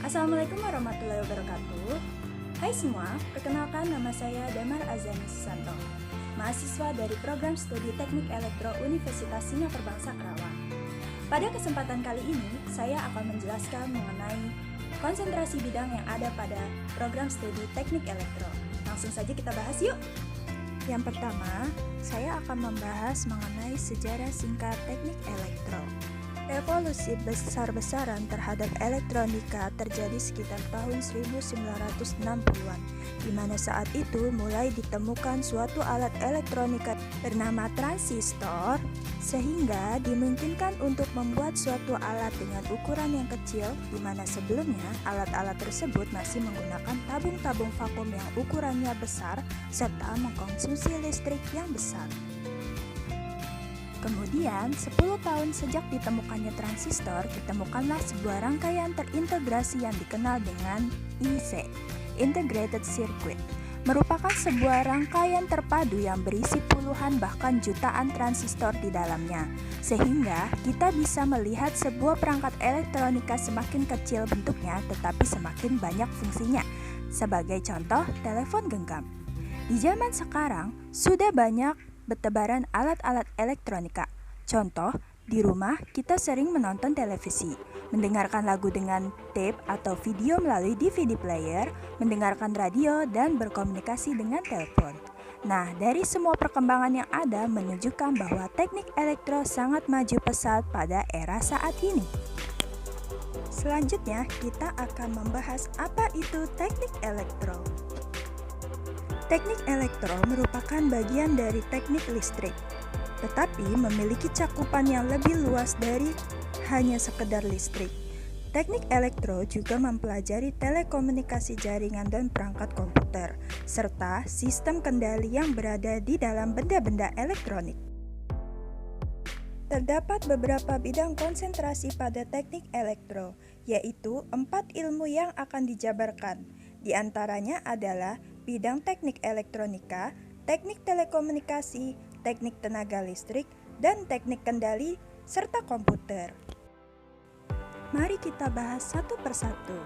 Assalamualaikum warahmatullahi wabarakatuh. Hai semua, perkenalkan nama saya Damar Azani Susanto, mahasiswa dari Program Studi Teknik Elektro Universitas Singapura Bangsa Karawang. Pada kesempatan kali ini, saya akan menjelaskan mengenai konsentrasi bidang yang ada pada Program Studi Teknik Elektro. Langsung saja kita bahas yuk. Yang pertama, saya akan membahas mengenai sejarah singkat teknik elektro. Revolusi besar-besaran terhadap elektronika terjadi sekitar tahun 1960-an, di mana saat itu mulai ditemukan suatu alat elektronika bernama transistor, sehingga dimungkinkan untuk membuat suatu alat dengan ukuran yang kecil, di mana sebelumnya alat-alat tersebut masih menggunakan tabung-tabung vakum yang ukurannya besar serta mengkonsumsi listrik yang besar. Kemudian, 10 tahun sejak ditemukannya transistor, ditemukanlah sebuah rangkaian terintegrasi yang dikenal dengan IC, Integrated Circuit, merupakan sebuah rangkaian terpadu yang berisi puluhan bahkan jutaan transistor di dalamnya, sehingga kita bisa melihat sebuah perangkat elektronika semakin kecil bentuknya tetapi semakin banyak fungsinya. Sebagai contoh, telepon genggam. Di zaman sekarang, sudah banyak bertebaran alat-alat elektronika. Contoh, di rumah kita sering menonton televisi, mendengarkan lagu dengan tape atau video melalui DVD player, mendengarkan radio, dan berkomunikasi dengan telepon. Nah, dari semua perkembangan yang ada menunjukkan bahwa teknik elektro sangat maju pesat pada era saat ini. Selanjutnya, kita akan membahas apa itu teknik elektro. Teknik elektro merupakan bagian dari teknik listrik, tetapi memiliki cakupan yang lebih luas dari hanya sekedar listrik. Teknik elektro juga mempelajari telekomunikasi jaringan dan perangkat komputer, serta sistem kendali yang berada di dalam benda-benda elektronik. Terdapat beberapa bidang konsentrasi pada teknik elektro, yaitu 4 ilmu yang akan dijabarkan. Di antaranya adalah bidang teknik elektronika, teknik telekomunikasi, teknik tenaga listrik, dan teknik kendali, serta komputer. Mari kita bahas satu persatu.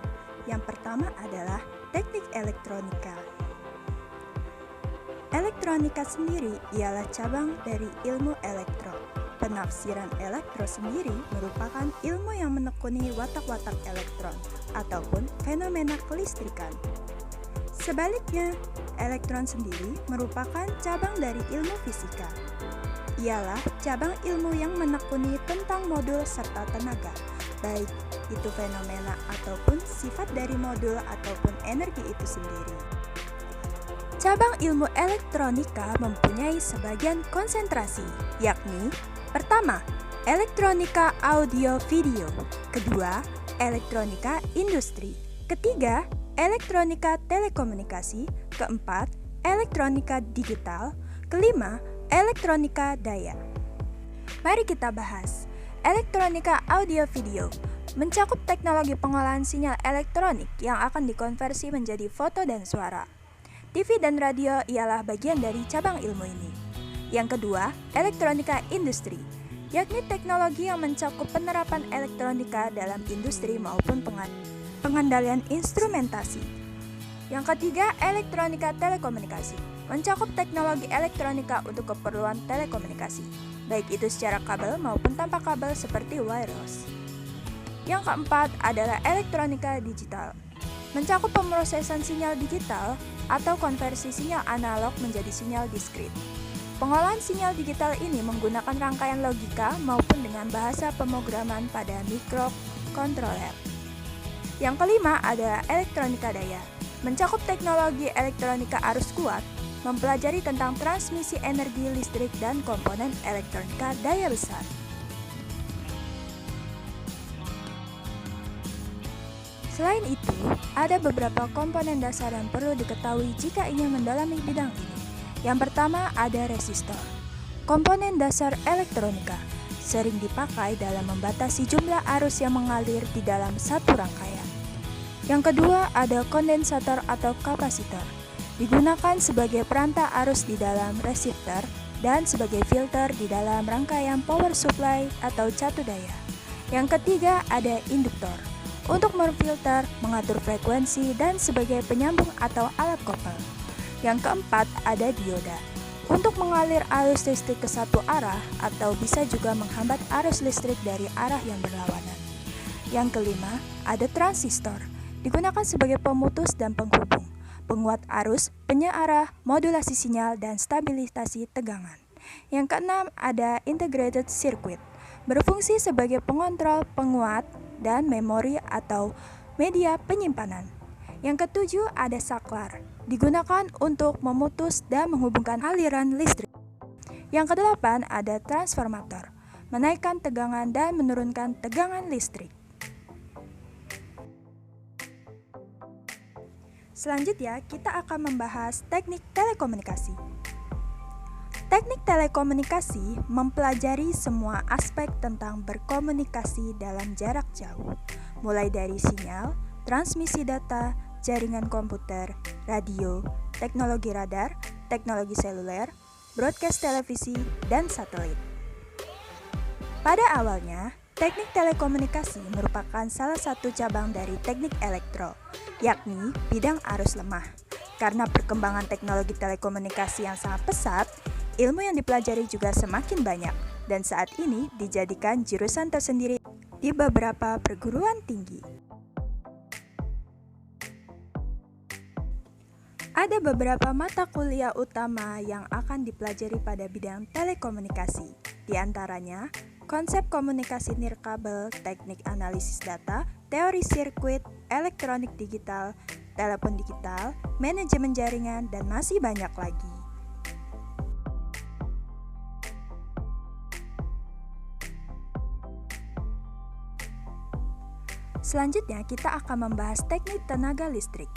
Yang pertama adalah teknik elektronika. Elektronika sendiri ialah cabang dari ilmu elektro. Penafsiran elektro sendiri merupakan ilmu yang menekuni watak-watak elektron ataupun fenomena kelistrikan. Sebaliknya, elektron sendiri merupakan cabang dari ilmu fisika. Ialah cabang ilmu yang menekuni tentang modul serta tenaga, baik itu fenomena ataupun sifat dari modul ataupun energi itu sendiri. Cabang ilmu elektronika mempunyai sebagian konsentrasi, yakni pertama, elektronika audio video, kedua, elektronika industri, ketiga, elektronika telekomunikasi, keempat, elektronika digital, kelima, elektronika daya. Mari kita bahas. Elektronika audio video mencakup teknologi pengolahan sinyal elektronik yang akan dikonversi menjadi foto dan suara. TV dan radio ialah bagian dari cabang ilmu ini. Yang kedua, elektronika industri, yakni teknologi yang mencakup penerapan elektronika dalam industri maupun pengendalian instrumentasi. Yang ketiga, elektronika telekomunikasi, mencakup teknologi elektronika untuk keperluan telekomunikasi, baik itu secara kabel maupun tanpa kabel seperti wireless. Yang keempat adalah elektronika digital, mencakup pemrosesan sinyal digital atau konversi sinyal analog menjadi sinyal diskrit. Pengolahan sinyal digital ini menggunakan rangkaian logika maupun dengan bahasa pemrograman pada microcontroller. Yang kelima adalah elektronika daya, mencakup teknologi elektronika arus kuat, mempelajari tentang transmisi energi listrik dan komponen elektronika daya besar. Selain itu, ada beberapa komponen dasar yang perlu diketahui jika ingin mendalami bidang ini. Yang pertama ada resistor. Komponen dasar elektronika sering dipakai dalam membatasi jumlah arus yang mengalir di dalam satu rangkaian. Yang kedua ada kondensator atau kapasitor. Digunakan sebagai perantara arus di dalam resistor dan sebagai filter di dalam rangkaian power supply atau catu daya. Yang ketiga ada induktor. untuk memfilter, mengatur frekuensi, dan sebagai penyambung atau alat kopel. Yang keempat, ada dioda. Untuk mengalir arus listrik ke satu arah atau bisa juga menghambat arus listrik dari arah yang berlawanan. Yang kelima, ada transistor. Digunakan sebagai pemutus dan penghubung, penguat arus, penyearah, modulasi sinyal, dan stabilisasi tegangan. Yang keenam, ada integrated circuit. Berfungsi sebagai pengontrol, penguat, dan memori atau media penyimpanan. Yang ketujuh, ada saklar. Digunakan untuk memutus dan menghubungkan aliran listrik. Yang kedelapan, ada transformator. Menaikkan tegangan dan menurunkan tegangan listrik. Selanjutnya, kita akan membahas teknik telekomunikasi. Teknik telekomunikasi mempelajari semua aspek tentang berkomunikasi dalam jarak jauh, mulai dari sinyal, transmisi data, jaringan komputer, radio, teknologi radar, teknologi seluler, broadcast televisi, dan satelit. Pada awalnya, teknik telekomunikasi merupakan salah satu cabang dari teknik elektro, yakni bidang arus lemah. Karena perkembangan teknologi telekomunikasi yang sangat pesat, ilmu yang dipelajari juga semakin banyak, dan saat ini dijadikan jurusan tersendiri di beberapa perguruan tinggi. Ada beberapa mata kuliah utama yang akan dipelajari pada bidang telekomunikasi, di antaranya konsep komunikasi nirkabel, teknik analisis data, teori sirkuit, elektronik digital, telepon digital, manajemen jaringan, dan masih banyak lagi. Selanjutnya, kita akan membahas teknik tenaga listrik.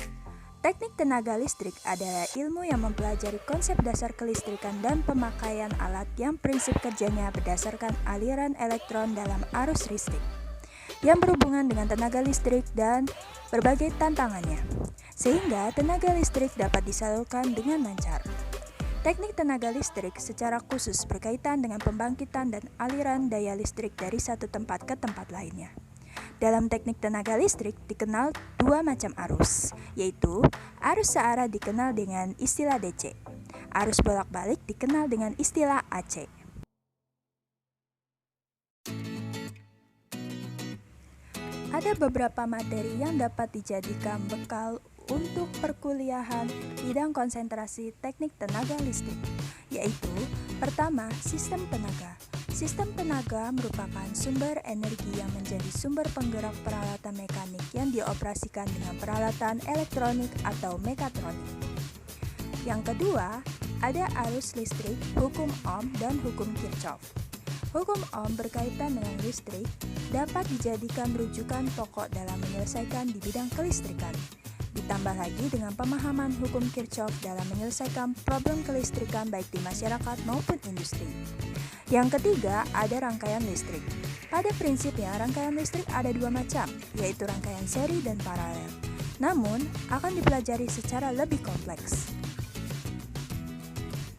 Teknik tenaga listrik adalah ilmu yang mempelajari konsep dasar kelistrikan dan pemakaian alat yang prinsip kerjanya berdasarkan aliran elektron dalam arus listrik, yang berhubungan dengan tenaga listrik dan berbagai tantangannya, sehingga tenaga listrik dapat disalurkan dengan lancar. Teknik tenaga listrik secara khusus berkaitan dengan pembangkitan dan aliran daya listrik dari satu tempat ke tempat lainnya. Dalam teknik tenaga listrik dikenal dua macam arus, yaitu arus searah dikenal dengan istilah DC, arus bolak-balik dikenal dengan istilah AC. Ada beberapa materi yang dapat dijadikan bekal untuk perkuliahan bidang konsentrasi teknik tenaga listrik, yaitu pertama, sistem tenaga. Sistem tenaga merupakan sumber energi yang menjadi sumber penggerak peralatan mekanik yang dioperasikan dengan peralatan elektronik atau mekatronik. Yang kedua, ada arus listrik, hukum Ohm, dan hukum Kirchhoff. Hukum Ohm berkaitan dengan listrik dapat dijadikan rujukan pokok dalam menyelesaikan di bidang kelistrikan. Ditambah lagi dengan pemahaman hukum Kirchhoff dalam menyelesaikan problem kelistrikan baik di masyarakat maupun industri. Yang ketiga, ada rangkaian listrik. Pada prinsipnya, rangkaian listrik ada dua macam, yaitu rangkaian seri dan paralel. Namun, akan dipelajari secara lebih kompleks.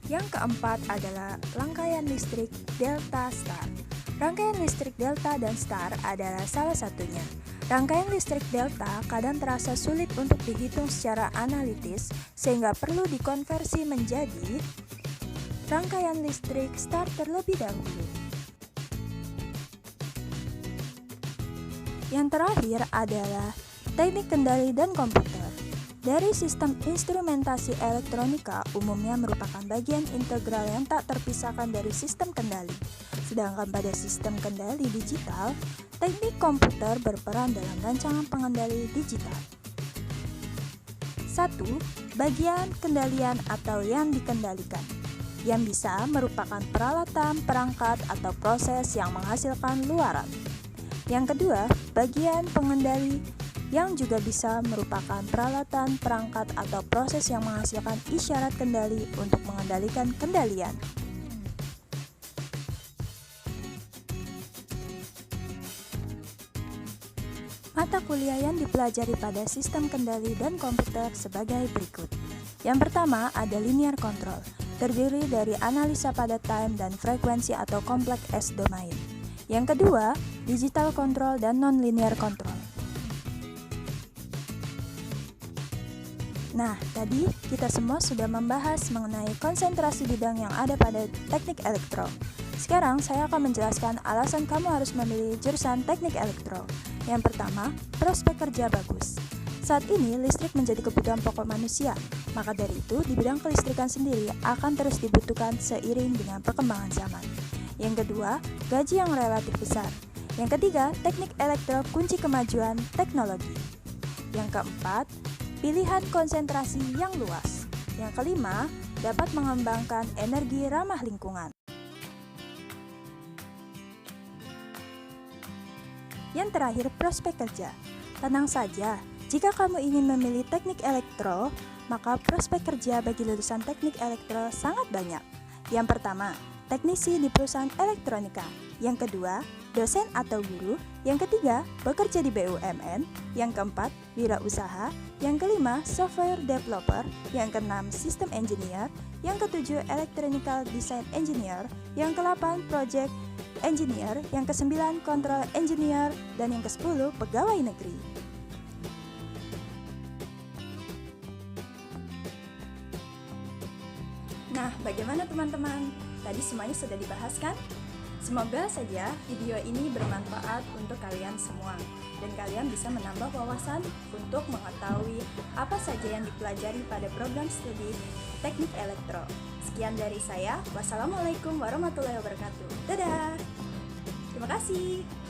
Yang keempat adalah rangkaian listrik delta star. Rangkaian listrik delta dan star adalah salah satunya. Rangkaian listrik delta kadang terasa sulit untuk dihitung secara analitis, sehingga perlu dikonversi menjadi rangkaian listrik star terlebih dahulu. Yang terakhir adalah teknik kendali dan komputer. Dari sistem instrumentasi elektronika umumnya merupakan bagian integral yang tak terpisahkan dari sistem kendali. Sedangkan pada sistem kendali digital, teknik komputer berperan dalam rancangan pengendali digital. 1. Bagian kendalian atau yang dikendalikan, yang bisa merupakan peralatan, perangkat, atau proses yang menghasilkan luaran. Yang kedua, bagian pengendali yang juga bisa merupakan peralatan, perangkat, atau proses yang menghasilkan isyarat kendali untuk mengendalikan kendalian. Mata kuliah yang dipelajari pada sistem kendali dan komputer sebagai berikut. Yang pertama ada linear control, terdiri dari analisa pada time dan frekuensi atau complex S domain. Yang kedua, digital control dan non-linear control. Nah, tadi kita semua sudah membahas mengenai konsentrasi bidang yang ada pada teknik elektro. Sekarang saya akan menjelaskan alasan kamu harus memilih jurusan teknik elektro. Yang pertama, prospek kerja bagus. Saat ini listrik menjadi kebutuhan pokok manusia, maka dari itu di bidang kelistrikan sendiri akan terus dibutuhkan seiring dengan perkembangan zaman. Yang kedua, gaji yang relatif besar. Yang ketiga, teknik elektro kunci kemajuan teknologi. Yang keempat, pilihan konsentrasi yang luas. Yang kelima, dapat mengembangkan energi ramah lingkungan. Yang terakhir, prospek kerja. Tenang saja, jika kamu ingin memilih teknik elektro, maka prospek kerja bagi lulusan teknik elektro sangat banyak. Yang pertama, teknisi di perusahaan elektronika. Yang kedua, dosen atau guru. Yang ketiga, bekerja di BUMN. Yang keempat, wirausaha. Yang kelima, software developer. Yang keenam, system engineer. Yang ketujuh, electronical design engineer. Yang kedelapan, project engineer. Yang kesembilan, control engineer. Dan yang kesepuluh, pegawai negeri. Nah, bagaimana teman-teman? Tadi semuanya sudah dibahas kan? Semoga saja video ini bermanfaat untuk kalian semua dan kalian bisa menambah wawasan untuk mengetahui apa saja yang dipelajari pada program studi teknik elektro. Sekian dari saya. Wassalamualaikum warahmatullahi wabarakatuh. Dadah. Terima kasih.